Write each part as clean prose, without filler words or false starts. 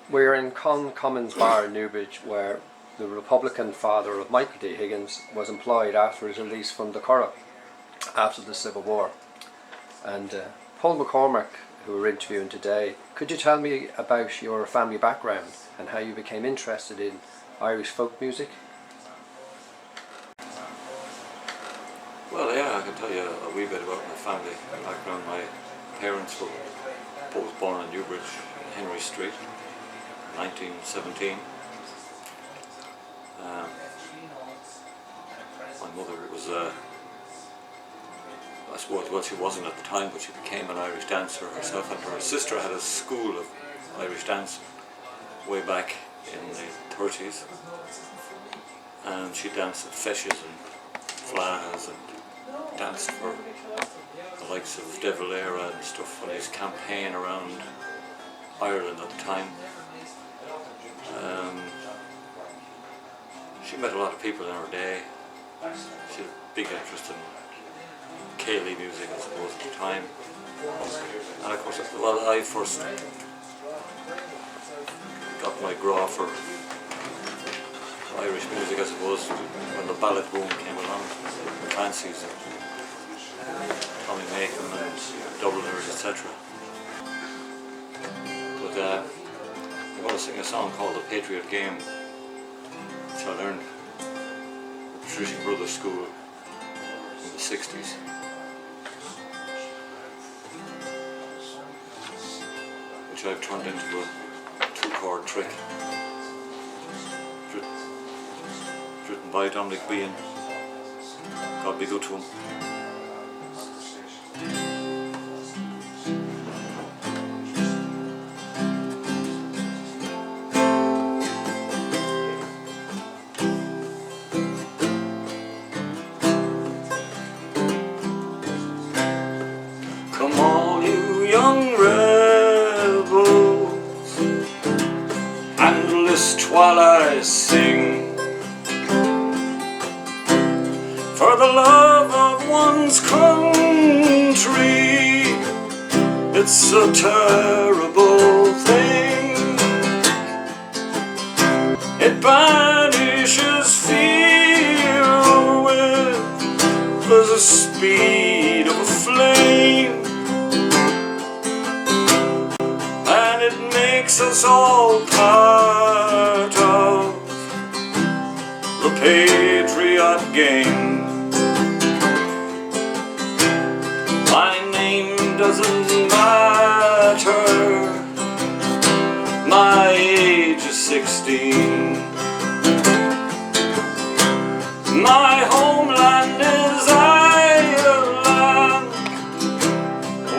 We're in Con Commons Bar in Newbridge, where the Republican father of Michael D. Higgins was employed after his release from the Curragh after the Civil War. And Paul McCormack, who we're interviewing today, could you tell me about your family background and how you became interested in Irish folk music? Well, yeah, I can tell you a wee bit about my family background. My parents were both born in Newbridge, Henry Street, 1917. My mother was, I suppose, well, she wasn't at the time, but she became an Irish dancer herself, and her sister had a school of Irish dance way back in the 30s, and she danced at feshes and flags and danced for the likes of De Valera and stuff on his campaign around Ireland at the time. She met a lot of people in her day. She had a big interest in Cayley music, I suppose, at the time. And of course, well, I first got my draw for Irish music, I suppose, when the ballad boom came along, the Clancy's and Tommy Macon and Dubliners, etc. But I'm going to sing a song called The Patriot Game, which I learned at the Patrician Brothers School in the 60s. Which I've turned into a 2-chord trick. Written by Dominic Bean. God be good to him. Come all you young rebels, and list while I sing. For the love of one's country, it's a terrible thing. It banishes fear with the speed of a flame, and it makes us all part of the patriot game. My name doesn't matter, my age is 16. My homeland is Ireland,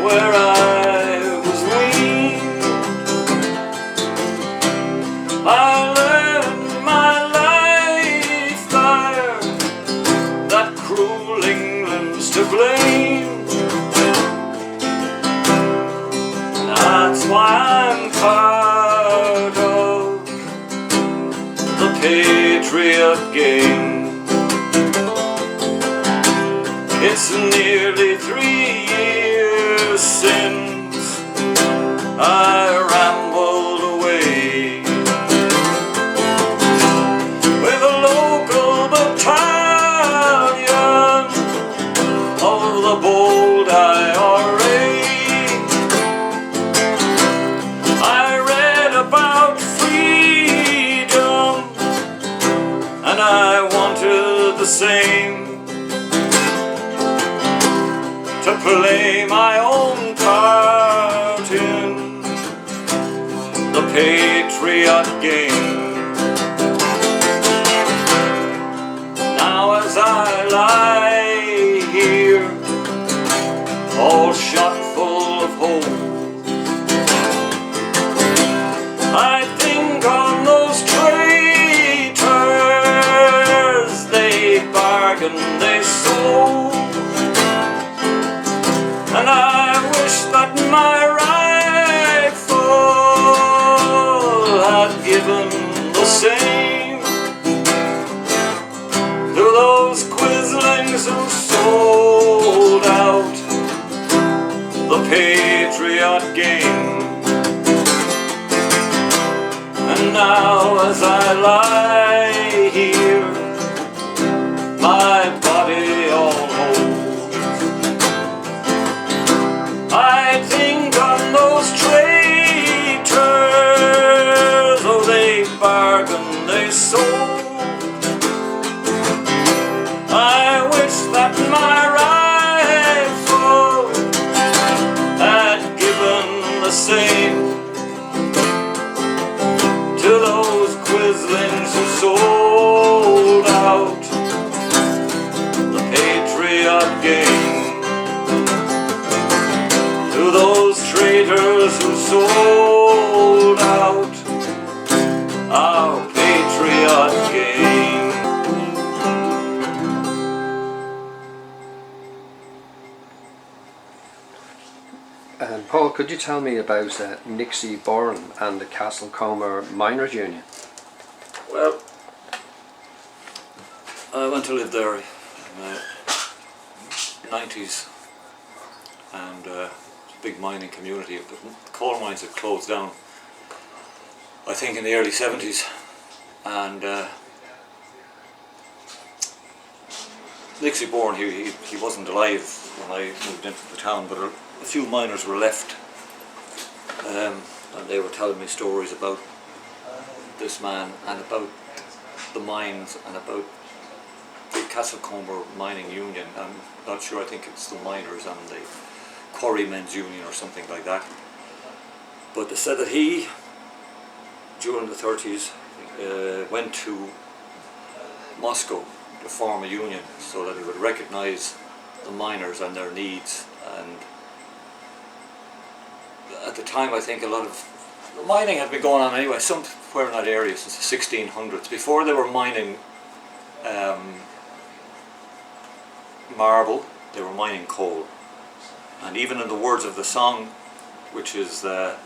where I was weaned. I learned my life there, that cruel England's to blame. That's why I'm part of the patriot game. It's nearly 3 years since I rambled away with a local battalion of the bold IRA. I read about freedom and I wanted the same, to play my own part in the patriot game. Now as I lie here, all shot full of hope, I think on those traitors, they bargained, they sold. And I wish that my rifle had given the same to those quislings who sold out the patriot game. as I lie here, my body all holds. I think on those traitors, oh they bargained, they sold. I wish that my rifle had given the same to those quislings who sold out the patriot game. To those traitors who sold out our patriot game. And Paul, could you tell me about Nixie Boran and the Castlecomer Miners Union? Well, I went to live there in the 90s, and it's a big mining community. The coal mines had closed down, I think, in the early 70s, and Nixie Boran, he wasn't alive when I moved into the town, but a few miners were left, and they were telling me stories about this man and about the mines and about the Castlecomer Mining Union. I'm not sure, I think it's the miners and the Quarrymen's Union or something like that. But they said that he, during the 30s, went to Moscow to form a union so that he would recognise the miners and their needs. And at the time, I think a lot of mining had been going on anyway, somewhere in that area since the 1600s. Before they were mining marble, they were mining coal. And even in the words of the song, which is the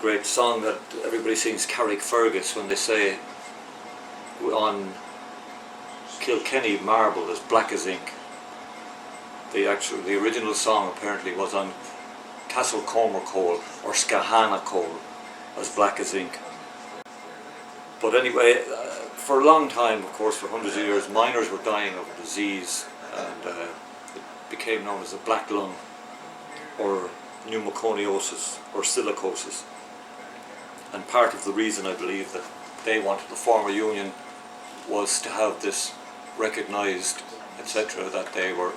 great song that everybody sings, Carrickfergus, when they say on Kilkenny marble as black as ink. The original song apparently was on Castlecomer coal or Skahana coal as black as ink. But anyway, for a long time, of course, for hundreds of years, miners were dying of a disease, and it became known as the black lung, or pneumoconiosis, or silicosis. And part of the reason, I believe, that they wanted to form a union was to have this recognised, etc., that they were,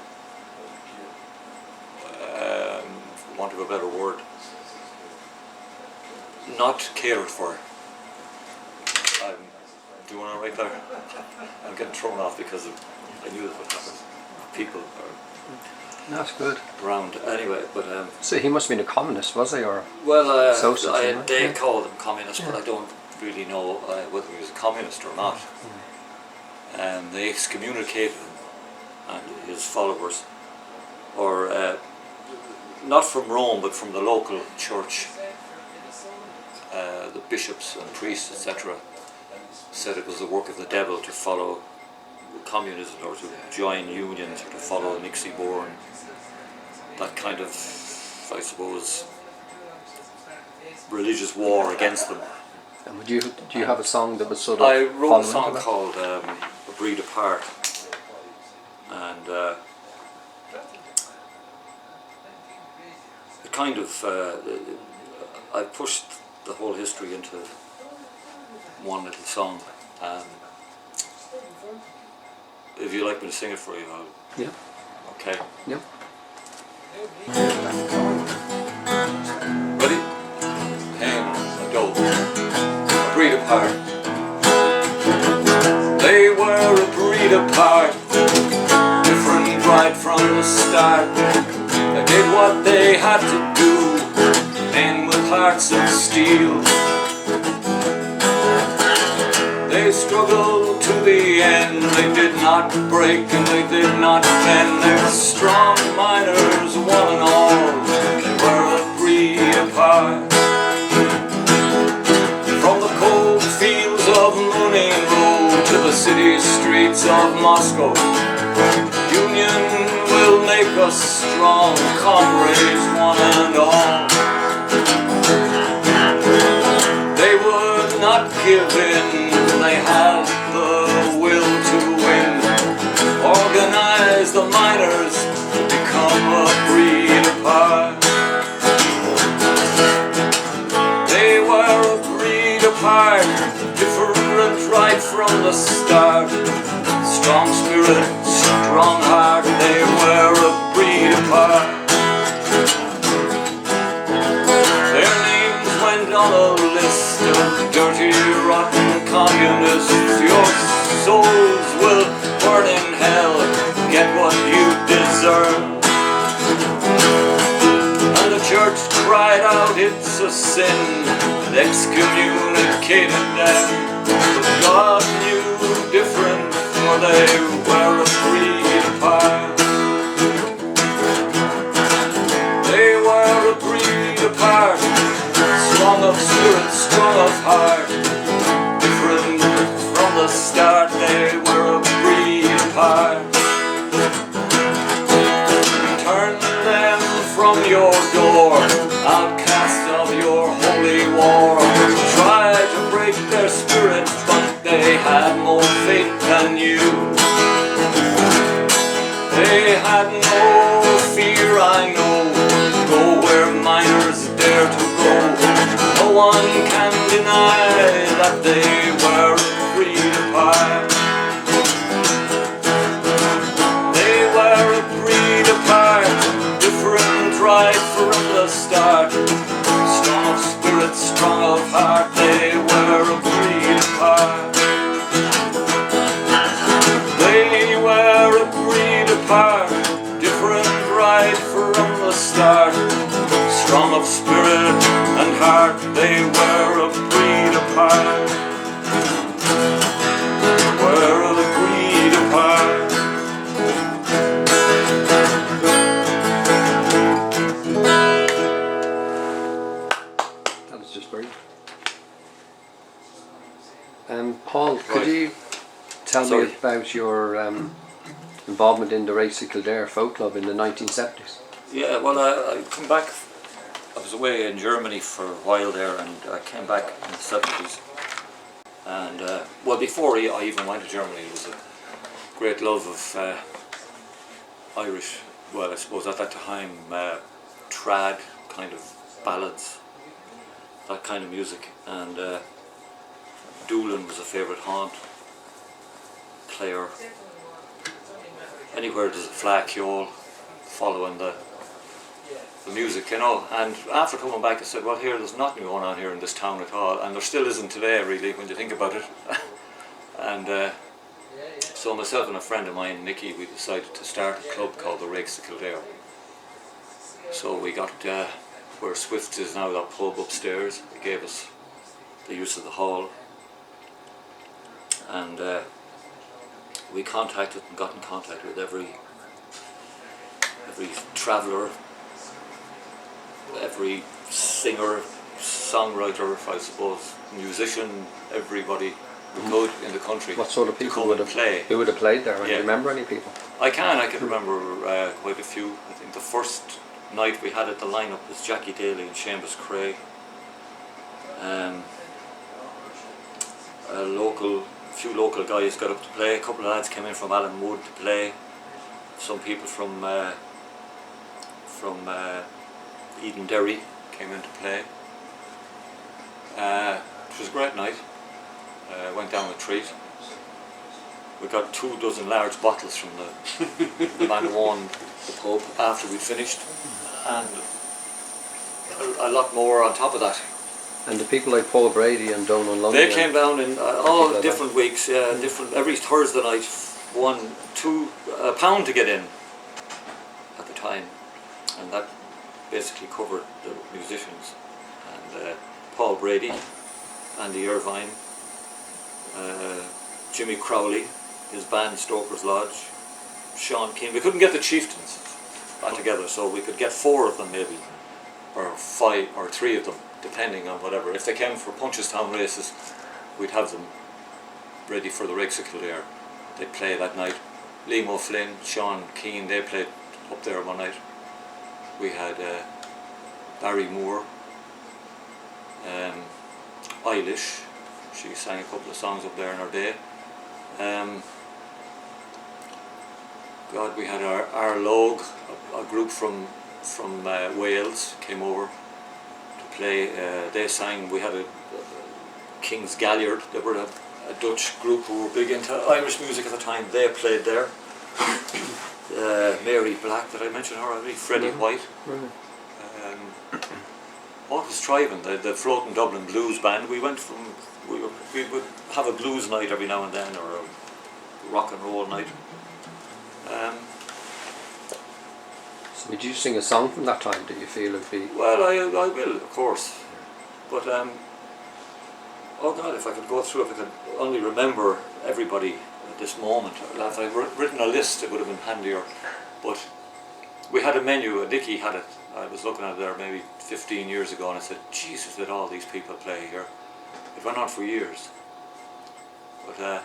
for want of a better word, not cared for. I'm doing all right there. I'm getting thrown off because I knew that would happen. People are That's good. around anyway, but So he must have been a communist, was he, or well, socialist? they call them communists, but I don't really know whether he was a communist or not. They excommunicated him and his followers, or not from Rome, but from the local church. The bishops and priests, etc., said it was the work of the devil to follow communism or to join unions or to follow Nixie Boran. That kind of, I suppose, religious war against them. And do you have a song that was sort of? I wrote a song called A Breed Apart, and it kind of, I pushed the whole history into one little song. If you like me to sing it for you, I'll... Yeah. Okay. Yep. Ready? Hen, a doe, a breed apart. They were a breed apart, different right from the start. They did what they had to do, men with hearts of steel. They struggled to the end, they did not break and they did not bend. They were strong miners, one and all, they were a breed apart. From the cold fields of Lunney to the city streets of Moscow, union will make us strong, comrades, one and all. They would not not give in. They had the will to win. Organize the miners to become a breed apart. They were a breed apart, different right from the start. Strong spirit, strong heart, they were a breed apart. Their names went on a list of dirty, rotten communists. Your souls will burn in hell, get what you deserve. And the church cried out it's a sin and excommunicated them. But God knew different, for they were a breed apart. They were a breed apart, strong of spirit, strong of heart. Different from the start, they were a breed apart. Turn them from your door, outcast of your holy war. Try to break their spirit, but they had more faith than you. They had no fear, I know. Go where miners dare to go. No one can deny that they were a breed apart. They were a breed apart, different right from the start. Strong of spirit, strong of heart, they were a breed apart. They were a breed apart, different right from the start. Strong of spirit and heart, they were a breed apart. Were a breed apart. That was just brilliant. Paul, could Right. you tell Sorry. me about your involvement in the Rakes of Kildare Folk Club in the 1970s? Yeah, well, I come back. I was away in Germany for a while there, and I came back in the 70s. And well, before I even went to Germany, it was a great love of Irish. Well, I suppose at that time, trad kind of ballads, that kind of music, and Doolin was a favourite haunt. Clare, anywhere there's a flag you'll following the music, you know. And after coming back I said, well, there's nothing going on here in this town at all, and there still isn't today really when you think about it. And so myself and a friend of mine, Nicky, we decided to start a club called the Rakes of Kildare. So we got where Swift's is now, that pub upstairs. They gave us the use of the hall, and we contacted and got in contact with every traveller, every singer, songwriter, I suppose, musician, everybody we could in the country. What sort of to people come would and have play? Who would have played there? Do Yeah. you remember any people? I can remember quite a few. I think the first night we had at the lineup was Jackie Daly and Seamus Cray. A few local guys got up to play. A couple of lads came in from Alan Wood to play. Some people from Eden Derry came in to play. It was a great night. Went down the treat. We got 24 large bottles from the man who owned the pub after we'd finished, and a lot more on top of that. And the people like Paul Brady and Donal Lunny. They came down in all like different weeks, different every Thursday night, £1, £2 to get in at the time, and that basically covered the musicians. And Paul Brady, Andy Irvine, Jimmy Crowley, his band Stoker's Lodge, Sean Keane. We couldn't get the chieftains back together, so we could get 4 of them maybe, or 5 or 3 of them, depending on whatever. If they came for Punchestown races, we'd have them ready for the Rakes of Kildare. They'd play that night. Liam O'Flynn, Sean Keane, they played up there one night. We had Barry Moore, Eilish, She sang a couple of songs up there in her day. God, we had our Log, a group from Wales, came over to play. They sang. We had a King's Galliard. They were a Dutch group who were big into Irish music at the time. They played there. Mary Black, did I mention her already? Freddie White. What was thriving? The Floating Dublin Blues Band. We would have a blues night every now and then, or a rock and roll night. So would you sing a song from that time, do you feel would be? Well, I will, of course. But, oh God, if I could go through, if I could only remember everybody at this moment. If I'd written a list, it would have been handier. But we had a menu, Nicky had it. I was looking at it there maybe 15 years ago, and I said, Jesus, did all these people play here? It went on for years. But,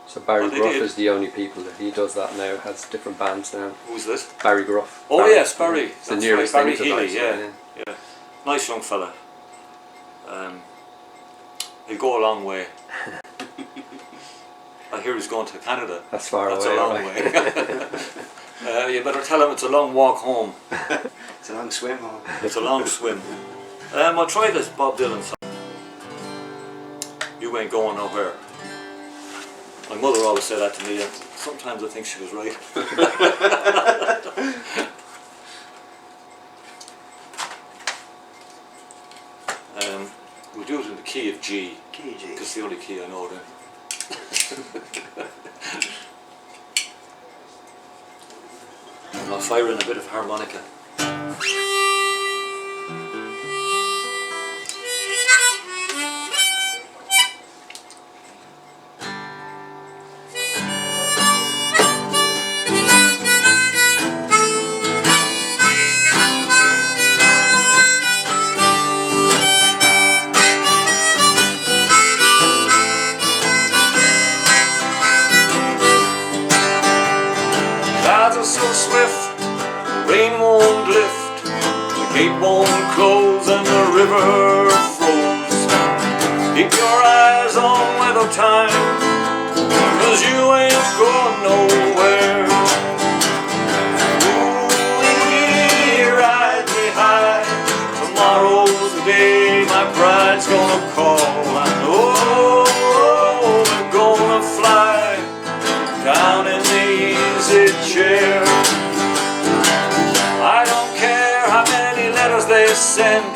so Barry Gruff is the only people that he does that now, has different bands now. Who's this? Barry Gruff. Oh yes, Barry. It's the That's nearest right. Barry thing to Healy, Dyson, yeah. Nice young fella. He'll go a long way. I hear he's going to Canada. That's far That's away. a long way. You better tell him it's a long walk home. It's a long swim home. It's a long swim. I'll try this Bob Dylan song. You ain't going nowhere. My mother always said that to me, and sometimes I think she was right. We'll do it in the key of G. Key G. Because it's the only key I know then. And I'll fire in a bit of harmonica. Clouds are so swift, the rain won't lift, the gate won't close and the river flows. Keep your eyes on weather time, 'cause you ain't going nowhere. Ooh, ride me high, tomorrow's the day my bride's gonna call. And oh, we're gonna fly down in the easy chair. I don't care how many letters they sent,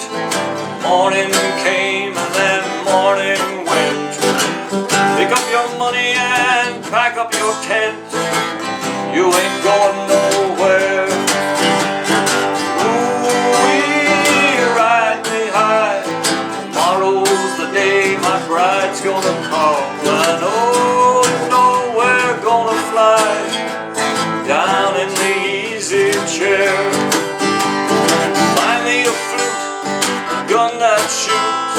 morning came and then morning went. Pick up your money and pack up your tent, you ain't going nowhere. Ooh, ride me high, tomorrow's the day my bride's gonna call. And oh, no, we're gonna fly down in the easy chair. Find me a flute, a gun that shoots,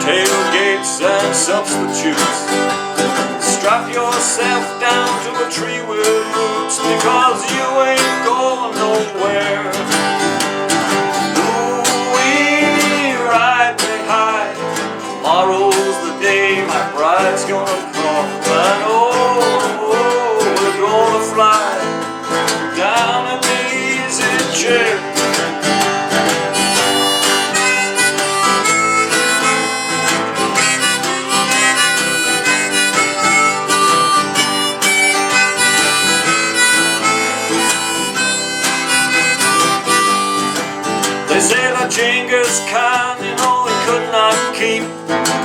tailgates and substitutes. Strap yourself down to a tree with roots, because you ain't going nowhere. Ooh, ride me high, tomorrow's the day my bride's gonna call. And oh, we're gonna fly down in the easy chair. They say that Genghis Khan, you know, he could not keep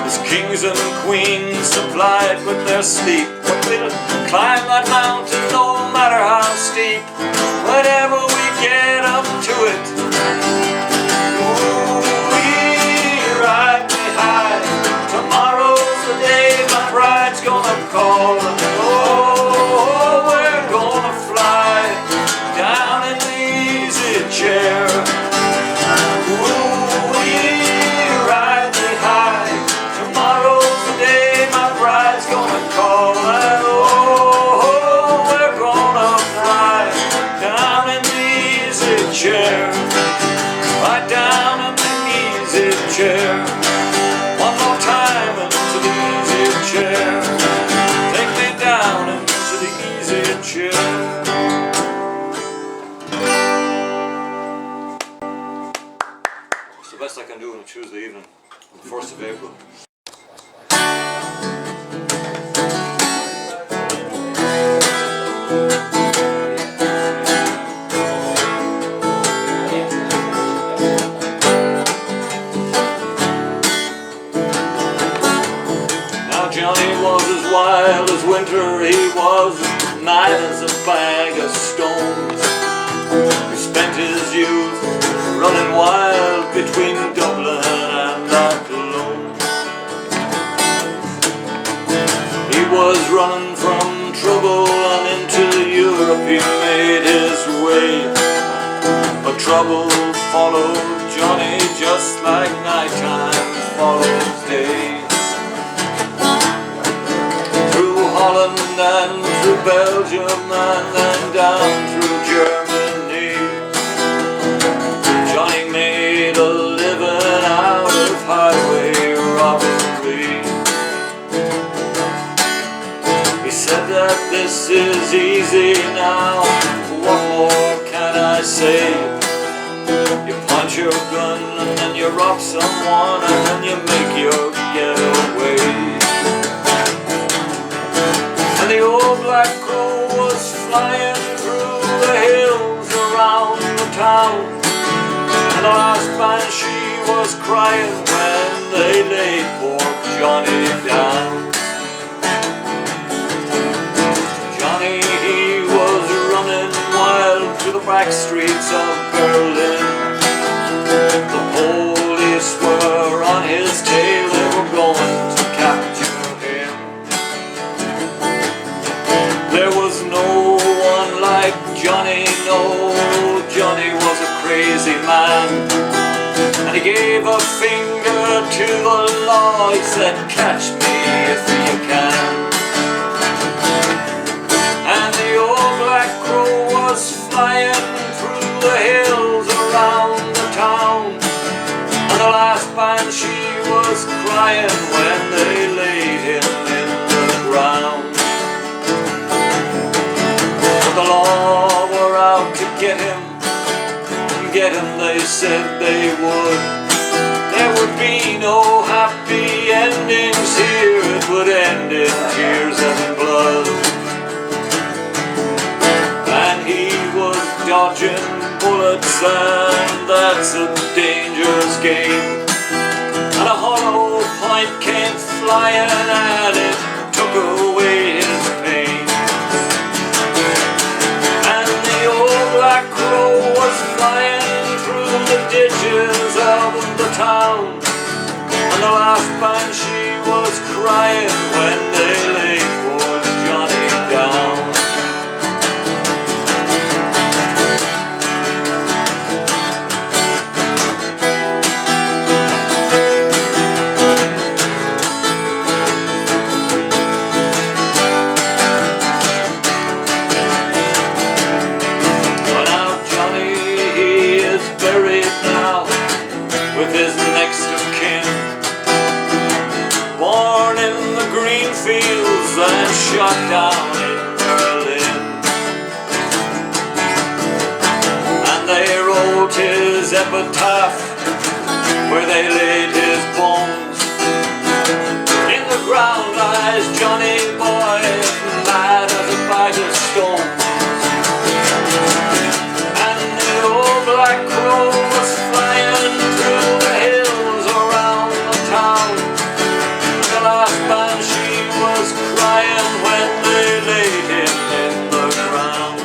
his kings and queens supplied with their sleep. But we'll climb that mountain no matter how steep, whenever we get up to it. Ooh, we ride me high, tomorrow's the day my bride's gonna call. And oh, we're gonna fly down in the easy chair. Chair, right down in the easy chair. One more time and on a Tuesday evening on the 1st of April. Now Johnny was as wild as winter, he was as mad as a bag of stones. He spent his youth running wild between Dublin and Athlone. He was running from trouble and into Europe he made his way. But trouble followed Johnny just like nighttime follows day. Through Holland and through Belgium and then down through Germany, Johnny made a living out of highway robbery. He said that this is easy now, what more can I say? You punch your gun and then you rob someone and then you make your getaway. And the old black crow was flying through the hills around the town, and the last banshee was crying when they laid poor Johnny down. Johnny, he was running wild through the back streets of Berlin. The police were on his tail, they were going to capture him. There was no one like Johnny, no, Johnny was a crazy man. And he gave a finger to the law, he said, catch me if you can. And the old black crow was flying through the hills around the town, and the last banshee was crying when they laid him in the ground. But the law were out to get him, they said they would. There would be no happy endings here, it would end in tears and blood. And he was dodging bullets, and that's a dangerous game. And a hollow point came flying and it took away his pain. And the old black crow was flying through the ditches of the town, and the last banshee was crying when they laid poor Johnny down. And shot down in Berlin, and they wrote his epitaph where they laid his bones. In the ground lies Johnny boy, mad as a bag of stones. And the old black crow was flying through the hills around the town, and the last banshee was crying when they laid him in the ground.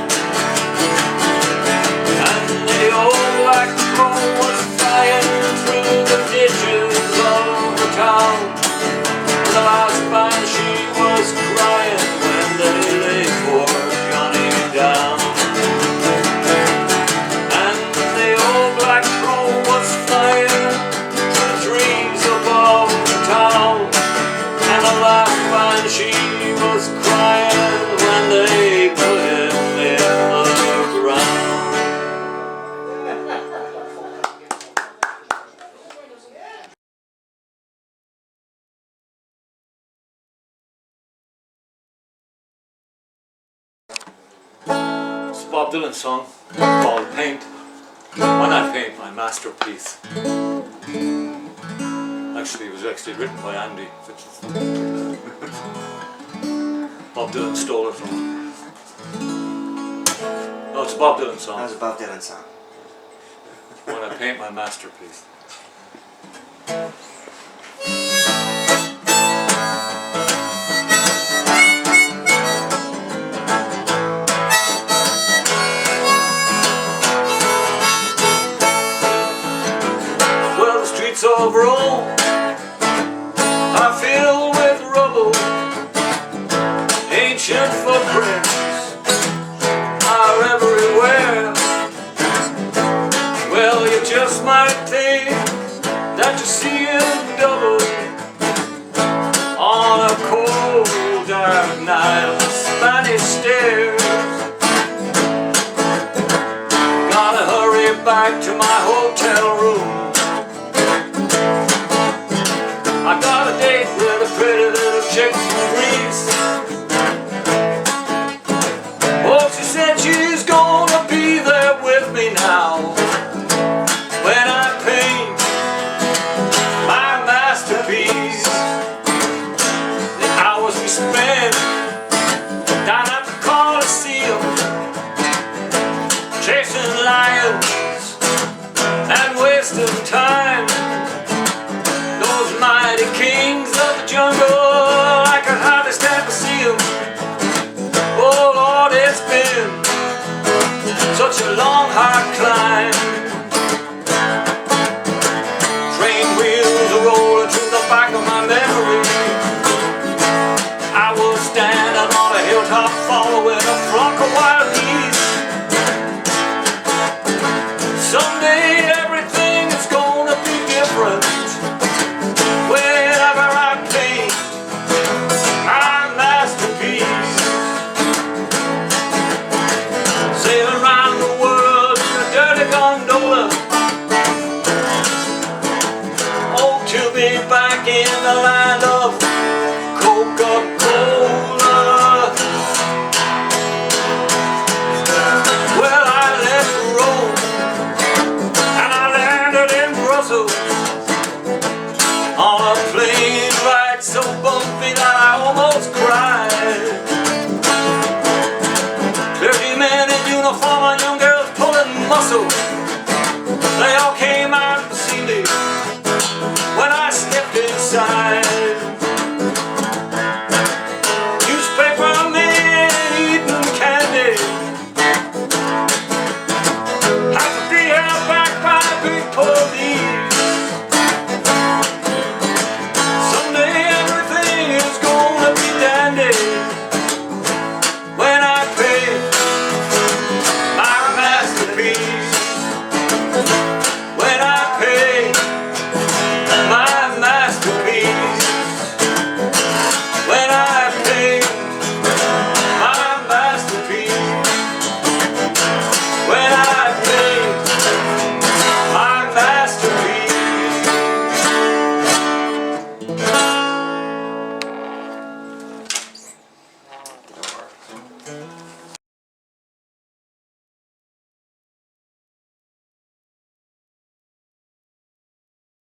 And the old black crow was flying through the ditches of the town, and the last banshee was crying when they laid poor Johnny down. And the old black crow was flying through the trees above the town, and the last banshee was crying when they put him in the ground. It's a Bob Dylan song called Paint. When I Paint My Masterpiece. Actually, it was actually written by Andy. Bob Dylan stole it from him. No, it's a Bob Dylan song. That was a Bob Dylan song. When I paint my masterpiece. Well, the streets of Rome are filled with rubble. Ancient footprints are everywhere. Well, you just might think that you see it double on a cold, dark night of the Spanish stairs. Gotta hurry back to my hotel room. I got a date with a pretty little chick from Greece. Oh, she said she's gonna be there with me now when I paint my masterpiece. The hours we spent down at the Coliseum, chasing lions and wasting time. Those mighty kings of the jungle, I could hardly stand to see them. Oh Lord, it's been such a long, hard climb. Train wheels are rolling through the back of my memory. I was standing on a hilltop following a flock of wild geese. Someday everything is gonna be different whenever I paint my masterpiece. Sailing around the world in a dirty gondola. Oh, to be back in the land